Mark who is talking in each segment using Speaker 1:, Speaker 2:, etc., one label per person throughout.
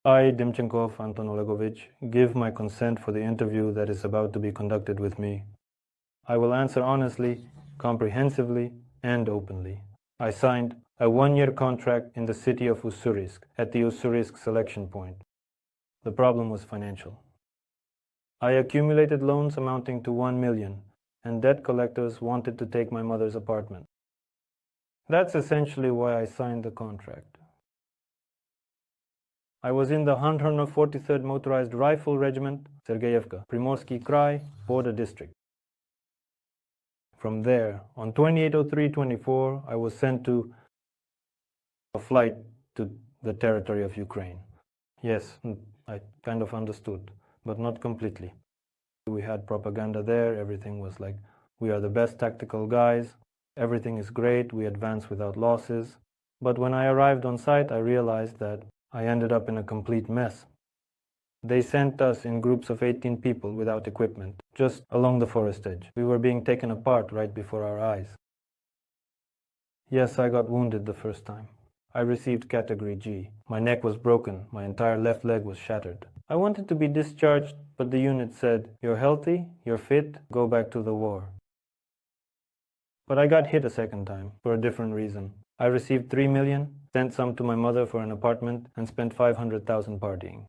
Speaker 1: I, Dimchenkov Anton Olegovich, give my consent for the interview that is about to be conducted with me. I will answer honestly, comprehensively, and openly. I signed a one-year contract in the city of Ussurisk at the Ussurisk selection point. The problem was financial. I accumulated loans amounting to 1 million, and debt collectors wanted to take my mother's apartment. That's essentially why I signed the contract. I was in the 143rd Motorized Rifle Regiment, Sergeyevka, Primorsky Cry, border district. From there, on 2803-24, I was sent to a flight to the territory of Ukraine. Yes, I kind of understood, but not completely. We had propaganda there, everything was like, we are the best tactical guys, everything is great, we advance without losses. But when I arrived on site, I realized that I ended up in a complete mess. They sent us in groups of 18 people without equipment, just along the forest edge. We were being taken apart right before our eyes. Yes, I got wounded the first time. I received category G. My neck was broken, my entire left leg was shattered. I wanted to be discharged, but the unit said, "You're healthy, you're fit, go back to the war." But I got hit a second time, for a different reason. I received 3 million, sent some to my mother for an apartment, and spent 500,000 partying.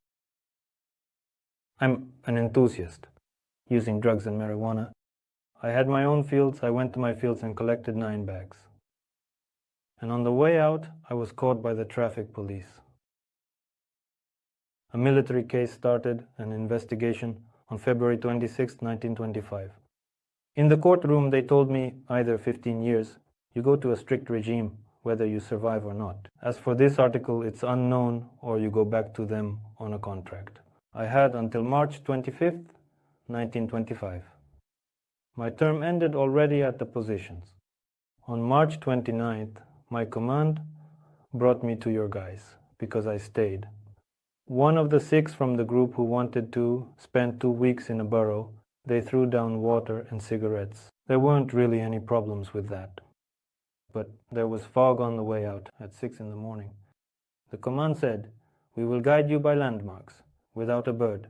Speaker 1: I'm an enthusiast, using drugs and marijuana. I had my own fields, I went to my fields and collected 9 bags. And on the way out, I was caught by the traffic police. A military case started an investigation on February 26, 1925. In the courtroom, they told me either 15 years, you go to a strict regime, whether you survive or not. As for this article, it's unknown, or you go back to them on a contract. I had until March 25th, 1925. My term ended already at the positions. On March 29th, my command brought me to your guys, because I stayed. One of the 6 from the group who wanted to spend 2 weeks in a burrow, they threw down water and cigarettes. There weren't really any problems with that. But there was fog on the way out at 6 in the morning. The command said, "We will guide you by landmarks, without a bird."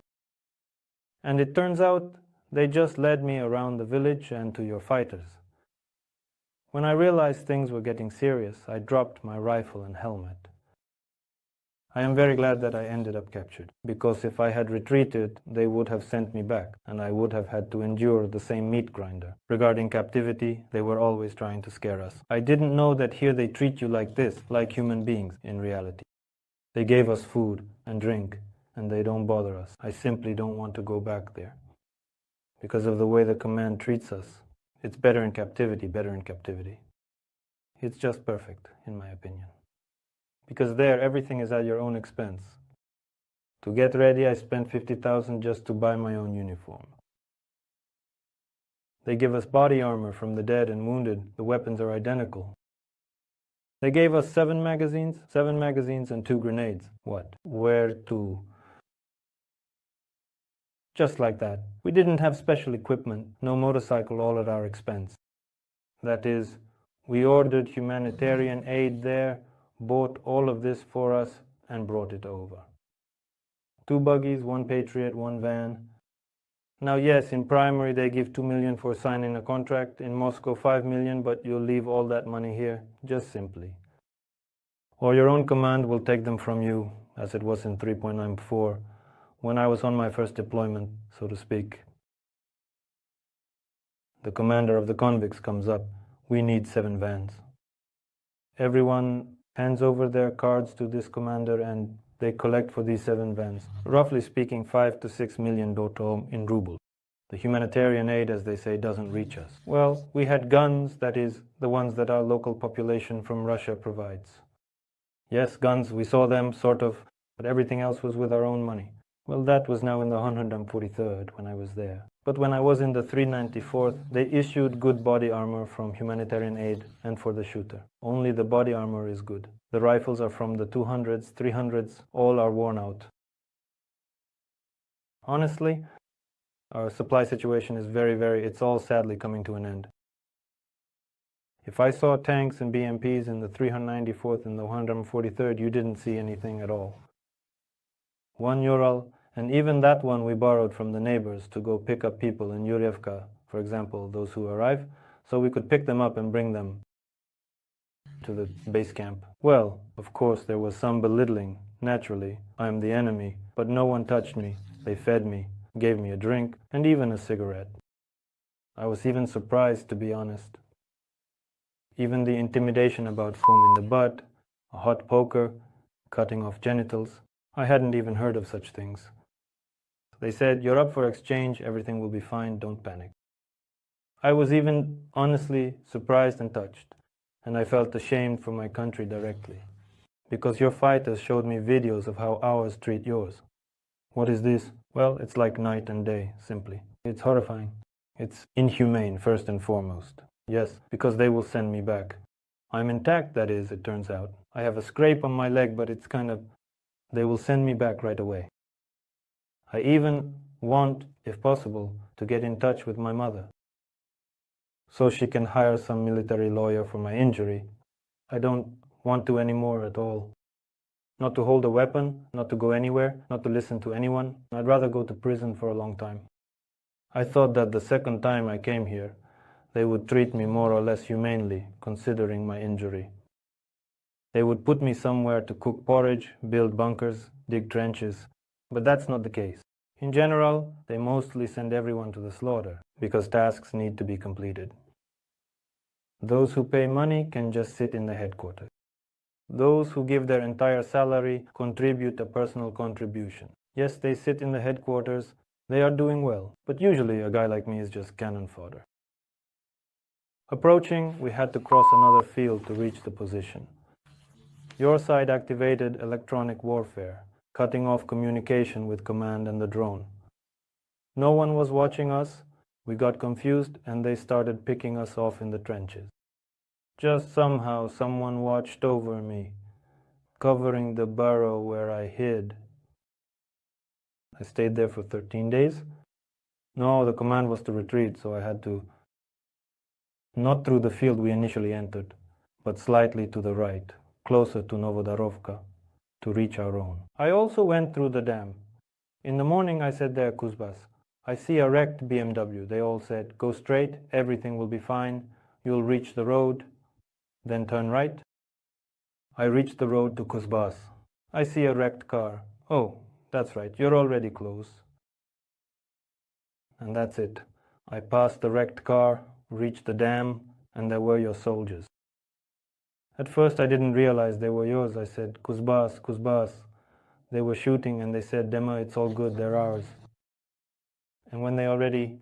Speaker 1: And it turns out they just led me around the village and to your fighters. When I realized things were getting serious, I dropped my rifle and helmet. I am very glad that I ended up captured, because if I had retreated, they would have sent me back, and I would have had to endure the same meat grinder. Regarding captivity, they were always trying to scare us. I didn't know that here they treat you like this, like human beings in reality. They gave us food and drink, and they don't bother us. I simply don't want to go back there. Because of the way the command treats us, it's better in captivity, better in captivity. It's just perfect, in my opinion. Because there, everything is at your own expense. To get ready, I spent 50,000 just to buy my own uniform. They give us body armor from the dead and wounded. The weapons are identical. They gave us 7 magazines and 2 grenades. What? Where to? Just like that. We didn't have special equipment, no motorcycle, all at our expense. That is, we ordered humanitarian aid there, bought all of this for us, and brought it over. 2 buggies, 1 Patriot, 1 van. Now yes, in primary they give 2 million for signing a contract, in Moscow 5 million, but you'll leave all that money here, just simply. Or your own command will take them from you, as it was in 3.94, when I was on my first deployment, so to speak. The commander of the convicts comes up, "We need 7 vans." Everyone hands over their cards to this commander and they collect for these 7 vans. Roughly speaking, 5 to 6 million dotom in rubles. The humanitarian aid, as they say, doesn't reach us. Well, we had guns, that is, the ones that our local population from Russia provides. Yes, guns, we saw them, sort of, but everything else was with our own money. Well, that was now in the 143rd when I was there. But when I was in the 394th, they issued good body armor from humanitarian aid and for the shooter. Only the body armor is good. The rifles are from the 200s, 300s, all are worn out. Honestly, our supply situation is it's all sadly coming to an end. If I saw tanks and BMPs in the 394th and the 143rd, you didn't see anything at all. one Ural, and even that one we borrowed from the neighbors to go pick up people in Yurievka, for example, those who arrive, so we could pick them up and bring them to the base camp. Well, of course, there was some belittling. Naturally, I am the enemy, but no one touched me. They fed me, gave me a drink, and even a cigarette. I was even surprised, to be honest. Even the intimidation about foam in the butt, a hot poker, cutting off genitals, I hadn't even heard of such things. They said, "You're up for exchange, everything will be fine, don't panic." I was even honestly surprised and touched, and I felt ashamed for my country directly. Because your fighters showed me videos of how ours treat yours. What is this? Well, it's like night and day, simply. It's horrifying. It's inhumane, first and foremost. Yes, because they will send me back. I'm intact, that is, it turns out. I have a scrape on my leg, but it's kind of... They will send me back right away. I even want, if possible, to get in touch with my mother, so she can hire some military lawyer for my injury. I don't want to anymore at all. Not to hold a weapon, not to go anywhere, not to listen to anyone. I'd rather go to prison for a long time. I thought that the second time I came here, they would treat me more or less humanely, considering my injury. They would put me somewhere to cook porridge, build bunkers, dig trenches, but that's not the case. In general, they mostly send everyone to the slaughter, because tasks need to be completed. Those who pay money can just sit in the headquarters. Those who give their entire salary contribute a personal contribution. Yes, they sit in the headquarters, they are doing well, but usually a guy like me is just cannon fodder. Approaching, we had to cross another field to reach the position. Your side activated electronic warfare, cutting off communication with command and the drone. No one was watching us, we got confused and they started picking us off in the trenches. Just somehow someone watched over me, covering the burrow where I hid. I stayed there for 13 days. No, the command was to retreat, so I had to... Not through the field we initially entered, but slightly to the right, closer to Novodarovka, to reach our own. I also went through the dam. In the morning I said there, Kuzbas, I see a wrecked BMW. They all said, go straight, everything will be fine, you'll reach the road, then turn right. I reached the road to Kuzbas. I see a wrecked car. Oh, that's right, you're already close. And that's it. I passed the wrecked car, reached the dam, and there were your soldiers. At first I didn't realize they were yours. I said, Kuzbas, Kuzbas. They were shooting and they said, Dema, it's all good, they're ours. And when they already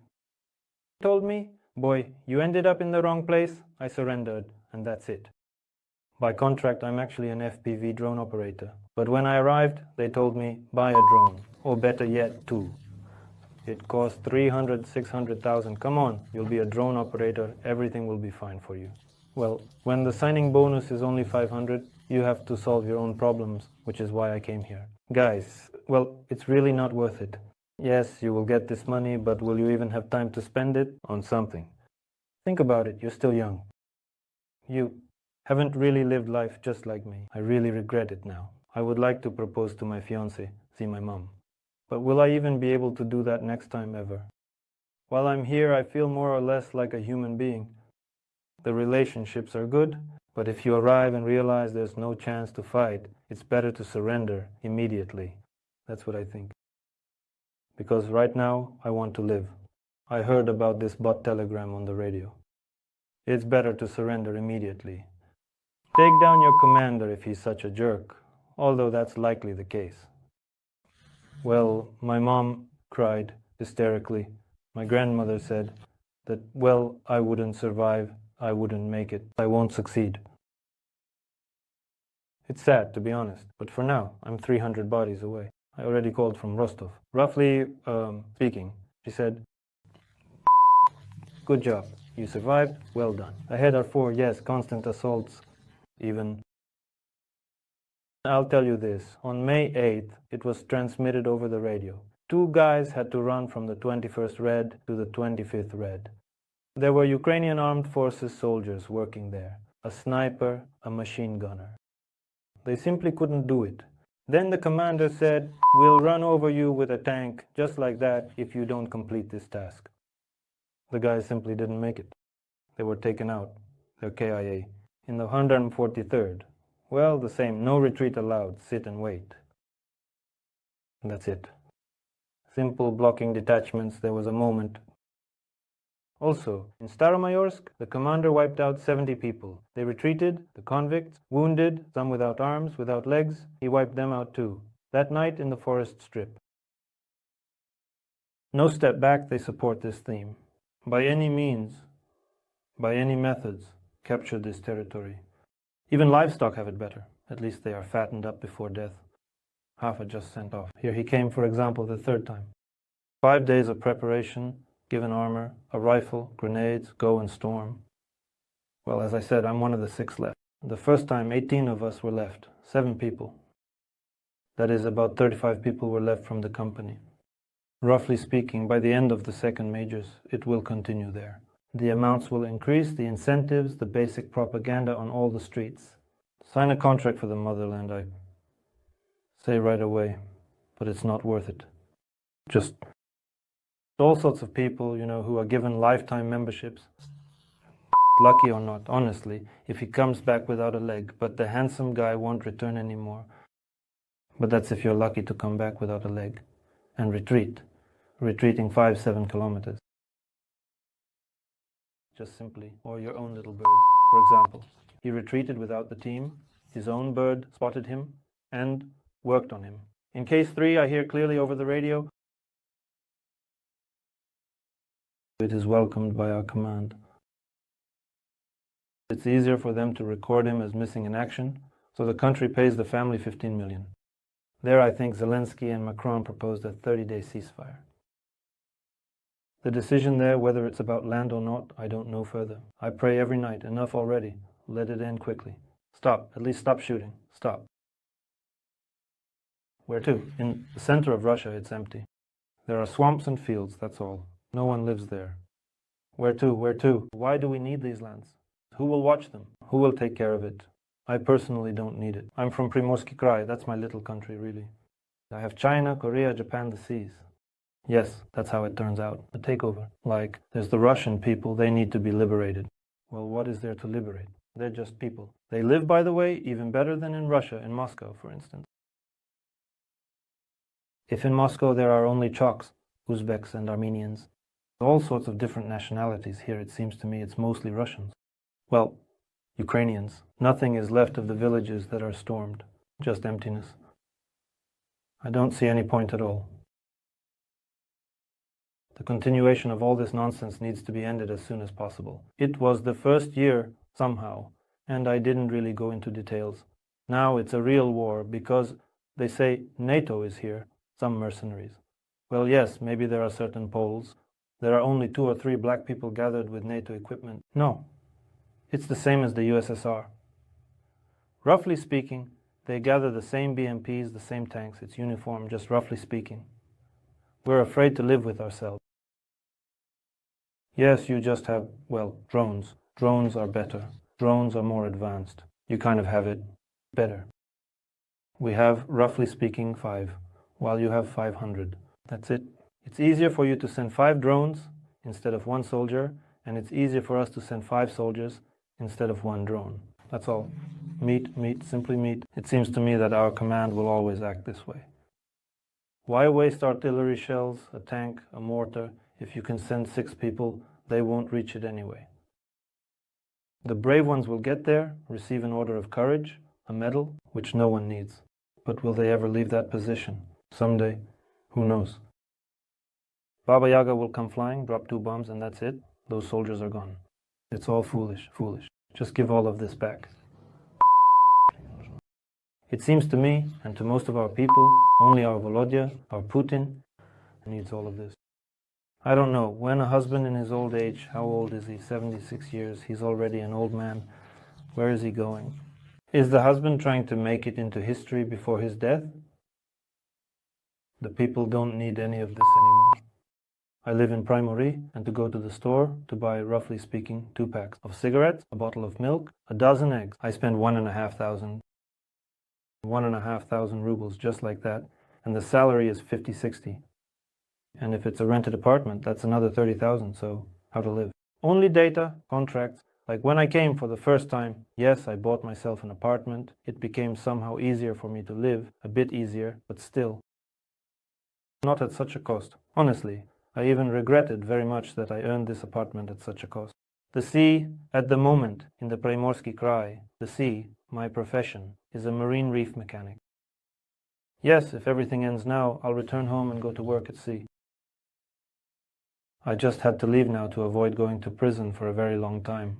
Speaker 1: told me, boy, you ended up in the wrong place, I surrendered, and that's it. By contract, I'm actually an FPV drone operator. But when I arrived, they told me, buy a drone, or better yet, two. It cost 300, 600,000. Come on, you'll be a drone operator, everything will be fine for you. Well, when the signing bonus is only 500, you have to solve your own problems, which is why I came here. Guys, well, it's really not worth it. Yes, you will get this money, but will you even have time to spend it on something? Think about it, you're still young. You haven't really lived life just like me. I really regret it now. I would like to propose to my fiancée, see my mom. But will I even be able to do that next time ever? While I'm here, I feel more or less like a human being. The relationships are good, but if you arrive and realize there's no chance to fight, it's better to surrender immediately. That's what I think. Because right now, I want to live. I heard about this bot telegram on the radio. It's better to surrender immediately. Take down your commander if he's such a jerk, although that's likely the case. Well, my mom cried hysterically. My grandmother said that, well, I wouldn't survive, I wouldn't make it, I won't succeed. It's sad, to be honest, but for now, I'm 300 bodies away. I already called from Rostov. Roughly speaking, she said, good job, you survived, well done. Ahead are 4, yes, constant assaults, even. I'll tell you this, on May 8th, it was transmitted over the radio. 2 guys had to run from the 21st Red to the 25th Red. There were Ukrainian armed forces soldiers working there, a sniper, a machine gunner. They simply couldn't do it. Then the commander said, "We'll run over you with a tank just like that if you don't complete this task." The guys simply didn't make it. They were taken out. They're KIA. In the 143rd, well, the same, no retreat allowed, sit and wait. And that's it. Simple blocking detachments, there was a moment. Also, in Staromayorsk, the commander wiped out 70 people. They retreated, the convicts, wounded, some without arms, without legs, he wiped them out too. That night in the forest strip. No step back, they support this theme. By any means, by any methods, capture this territory. Even livestock have it better. At least they are fattened up before death. Half are just sent off. Here he came, for example, the third time. 5 days of preparation, given armor, a rifle, grenades, go and storm. Well, as I said, I'm one of the 6 left. The first time, 18 of us were left. 7 people. That is, about 35 people were left from the company. Roughly speaking, by the end of the second majors, it will continue there. The amounts will increase, the incentives, the basic propaganda on all the streets. Sign a contract for the motherland, I say right away, but it's not worth it. Just all sorts of people, who are given lifetime memberships. Lucky or not, honestly, if he comes back without a leg, but the handsome guy won't return anymore. But that's if you're lucky to come back without a leg. And retreating 5-7 kilometers. Just simply, or your own little bird. For example, he retreated without the team, his own bird spotted him, and worked on him. In case 3, I hear clearly over the radio, it is welcomed by our command. It's easier for them to record him as missing in action, so the country pays the family 15 million. There I think Zelensky and Macron proposed a 30-day ceasefire. The decision there, whether it's about land or not, I don't know further. I pray every night, enough already, let it end quickly. Stop, at least stop shooting, stop. Where to? In the center of Russia it's empty. There are swamps and fields, that's all. No one lives there. Where to? Where to? Why do we need these lands? Who will watch them? Who will take care of it? I personally don't need it. I'm from Primorsky Cry, that's my little country really. I have China, Korea, Japan, the seas. Yes, that's how it turns out. A takeover. Like, there's the Russian people, they need to be liberated. Well, what is there to liberate? They're just people. They live, by the way, even better than in Russia, in Moscow, for instance. If in Moscow there are only Chalks, Uzbeks and Armenians, all sorts of different nationalities, here it seems to me it's mostly Russians. Well, Ukrainians. Nothing is left of the villages that are stormed. Just emptiness. I don't see any point at all. The continuation of all this nonsense needs to be ended as soon as possible. It was the first year, somehow, and I didn't really go into details. Now it's a real war because they say NATO is here, some mercenaries. Well, yes, maybe there are certain Poles. There are only 2 or 3 black people gathered with NATO equipment. No, it's the same as the USSR. Roughly speaking, they gather the same BMPs, the same tanks, it's uniform, just roughly speaking. We're afraid to live with ourselves. Yes, you just have, well, drones. Drones are better. Drones are more advanced. You kind of have it better. We have, roughly speaking, 5, while you have 500. That's it. It's easier for you to send 5 drones instead of 1 soldier, and it's easier for us to send 5 soldiers instead of 1 drone. That's all. Meet, simply meet. It seems to me that our command will always act this way. Why waste artillery shells, a tank, a mortar? If you can send 6 people, they won't reach it anyway. The brave ones will get there, receive an order of courage, a medal, which no one needs. But will they ever leave that position? Someday? Who knows? Baba Yaga will come flying, drop 2 bombs, and that's it. Those soldiers are gone. It's all foolish. Just give all of this back. It seems to me, and to most of our people, only our Volodya, our Putin, needs all of this. I don't know, when a husband in his old age, how old is he? 76 years, he's already an old man. Where is he going? Is the husband trying to make it into history before his death? The people don't need any of this anymore. I live in Primory, and to go to the store to buy, roughly speaking, 2 packs of cigarettes, a bottle of milk, a dozen eggs, I spend 1,500. 1,500 rubles, just like that, and the salary is 50-60. And if it's a rented apartment, that's another 30,000, so how to live? Only data, contracts. Like when I came for the first time, yes, I bought myself an apartment. It became somehow easier for me to live, a bit easier, but still. Not at such a cost. Honestly, I even regretted very much that I earned this apartment at such a cost. The sea, at the moment, in the Primorsky Krai, the sea, my profession, is a marine reef mechanic. Yes, if everything ends now, I'll return home and go to work at sea. I just had to leave now to avoid going to prison for a very long time.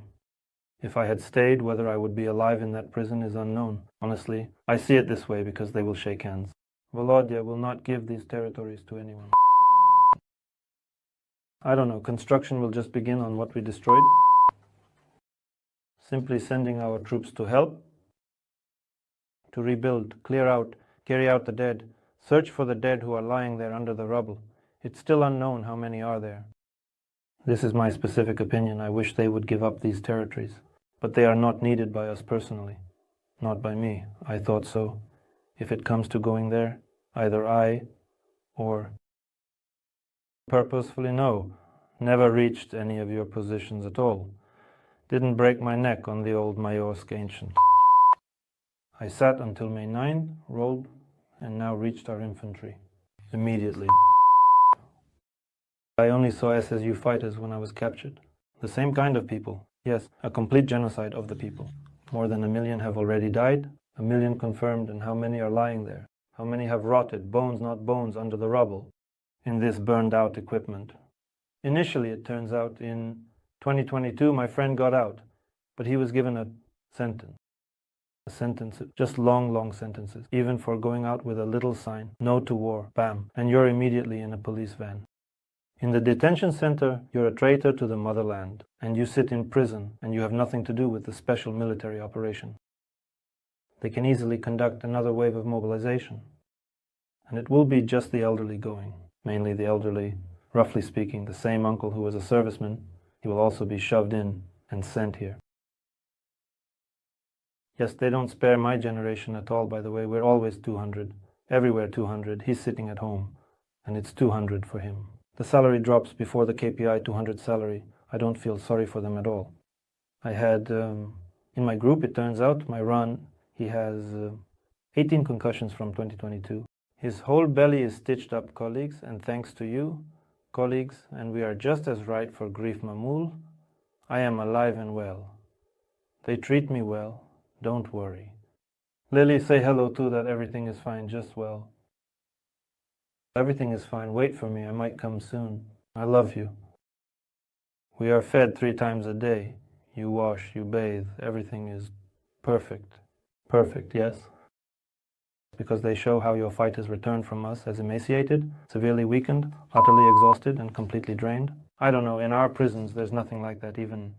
Speaker 1: If I had stayed, whether I would be alive in that prison is unknown. Honestly, I see it this way because they will shake hands. Volodya will not give these territories to anyone. I don't know, construction will just begin on what we destroyed. Simply sending our troops to help, to rebuild, clear out, carry out the dead, search for the dead who are lying there under the rubble. It's still unknown how many are there. This is my specific opinion. I wish they would give up these territories. But they are not needed by us personally. Not by me. I thought so. If it comes to going there, either I or... Purposefully, no. Never reached any of your positions at all. Didn't break my neck on the old Mayorsk ancient. I sat until May 9, rolled, and now reached our infantry. Immediately. I only saw SSU fighters when I was captured. The same kind of people. Yes, a complete genocide of the people. More than 1 million have already died, 1 million confirmed, and how many are lying there? How many have rotted, bones not bones, under the rubble, in this burned out equipment? Initially, it turns out, in 2022, my friend got out, but he was given a sentence. A sentence, just long sentences, even for going out with a little sign, no to war, bam, and you're immediately in a police van. In the detention center, you're a traitor to the motherland, and you sit in prison, and you have nothing to do with the special military operation. They can easily conduct another wave of mobilization. And it will be just the elderly going, mainly the elderly, roughly speaking, the same uncle who was a serviceman. He will also be shoved in and sent here. Yes, they don't spare my generation at all, by the way. We're always 200. Everywhere 200. He's sitting at home, and it's 200 for him. The salary drops before the KPI 200 salary. I don't feel sorry for them at all. I had, in my group, it turns out, my run, he has 18 concussions from 2022. His whole belly is stitched up, colleagues, and thanks to you, colleagues, and we are just as right for Grief Mamul, I am alive and well. They treat me well. Don't worry. Lily, say hello too, that everything is fine, just well. Everything is fine. Wait for me. I might come soon. I love you. We are fed 3 times a day. You wash, you bathe. Everything is perfect. Perfect, yes. Because they show how your fighters return from us as emaciated, severely weakened, utterly exhausted, and completely drained. I don't know. In our prisons, there's nothing like that even.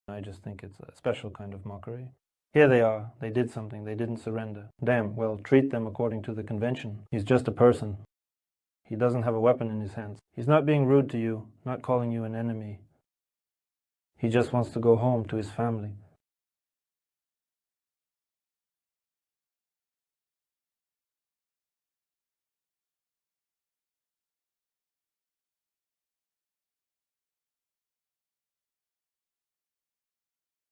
Speaker 1: I just think it's a special kind of mockery. Here they are. They did something. They didn't surrender. Damn, well, treat them according to the convention. He's just a person. He doesn't have a weapon in his hands. He's not being rude to you, not calling you an enemy. He just wants to go home to his family.